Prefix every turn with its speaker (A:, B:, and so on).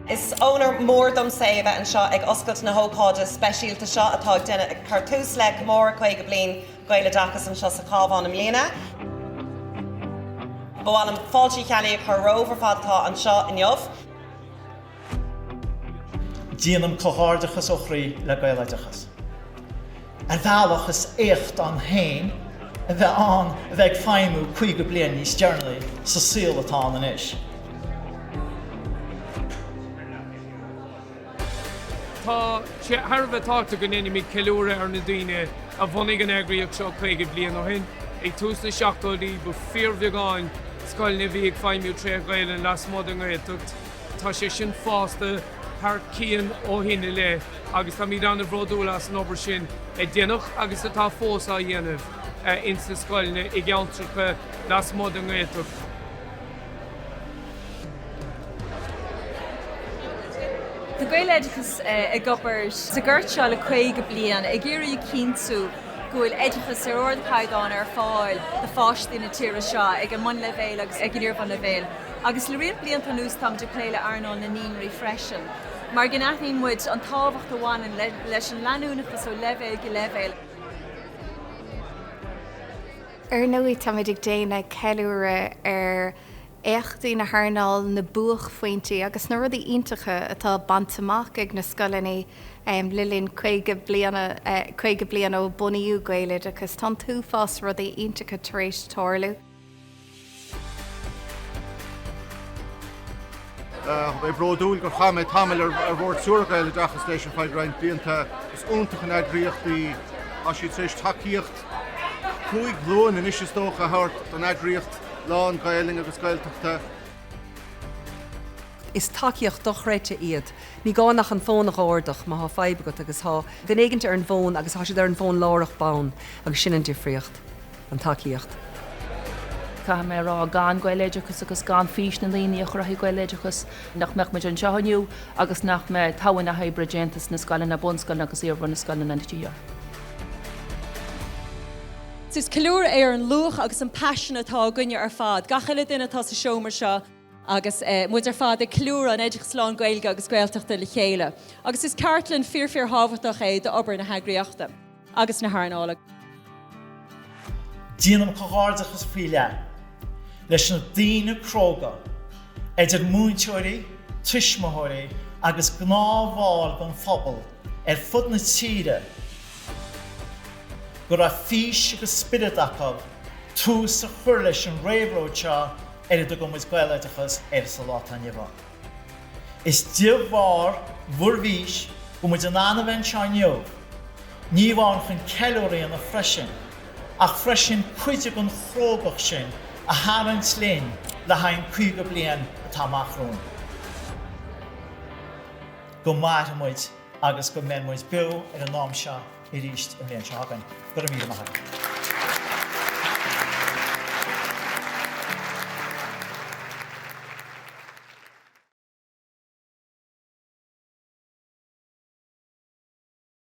A: Is owner mór dom sé bheith an seo ag oscailt na hócáide speisialta seo atá duine ag cartús le mór chuige bliain gaile dachas an seo sa cábhán am líana. Bháil an fáiltí chealaí chu rómhar fadtá an seo inniuh.
B: Díanam clhárdachas ó chrí le gaile dachas. Ar bhealachas écht an hain a bheith an a bheith feimú chuige bliain níos dearnlaí sa síl atá an isis.
C: Tá Harbh táta go nini mí ceúra ar na daoine a bhunaigh an eagraíoch seo chuige bliain ó hin. Ag tús na seachtóidí bu fíormheáin scoil na bhí ag feimú trí gaile an las mód an gaiilteacht. Tá sé sin fásta thar cían ó hinna le, agus tá míad anna bhródúlas an obair sin déanach agus atá fósá dhéanamh in sa scoilne i gceantracha las mód an gaiilteacht.
D: The Gael Edicus a gopper sa gurt seo le chuige blian ag géirí cíntú gofuil Edicus ar ord caighán ar fáil de fáistí na tíre seo ag an mún levéil agus ag idir van levéil. Agus le riad blianta nús tam de pléile arnán na níonraí freisin. Mar gnáithín muid an tábhacht amháin leis an leanúnachas ó levéil go levéil.
E: Ar nóí táid ag déana ceúra ar éachtaí na thnáil na buach faointí agus na rudí iontacha atá bantamach ag na scoilení lilín chuige blian ó bunaíú gaile agus tá tú fás rudí iontacha tar éis táirliú.
F: Bei bródúil gur chaid tamil ar bhór suúrgaile dachas leis an fáid rein blianta is úntacha eagraíochtaí a siad éis takeíocht chuig glúin in isise tócha thart an eagraíocht lán gailing agus gailteachta.
G: Is takeíocht dochreite iad. Ní gánach an fónach áardach má há feibegat agus há gnéigeant ar an fón agus há siad ar an fón lárach bán agus sin an difriocht an takeíocht.
H: Ca mé rá gan gaiileideachas agus gan fís na líine a churaí gaiileideachas nach meach me an seohanniu agus nach me táhain na hebregentas na scaile na bonscail agus íorhar na scaile na tíar.
I: Sus ceúr ar an luach agus an passion atá gunne ar fad. Gachaile duine atá sa seomar seo agus muid ar fad a clúr an éidir sláán gailge agus gailteachta le chéile. Agus is cartlann fear hábhartach é de obair na heagraíochta agus na thnála.
B: Díanam clhárdachas fríle leis na daoine cróga idir múinteoirí, tuismothirí agus gnámháil gan phobal ar fud na tíre gur a fís agus spiridachab tús a chuir leis an réibhróid seo do gomid gaiileidechas sa látainniuha. Is díomhhar bhuirmhís go muid an anabhain seáinneomh, ní bhain chun ceilúirí na freisin, ach freisin chuide an chrógach sin a háann slín le hain chuige bliain atá machrún. Go maithmuid agus go menmuid beú ar an nám seo i ríist an bhíonn seágan. Go míle maith.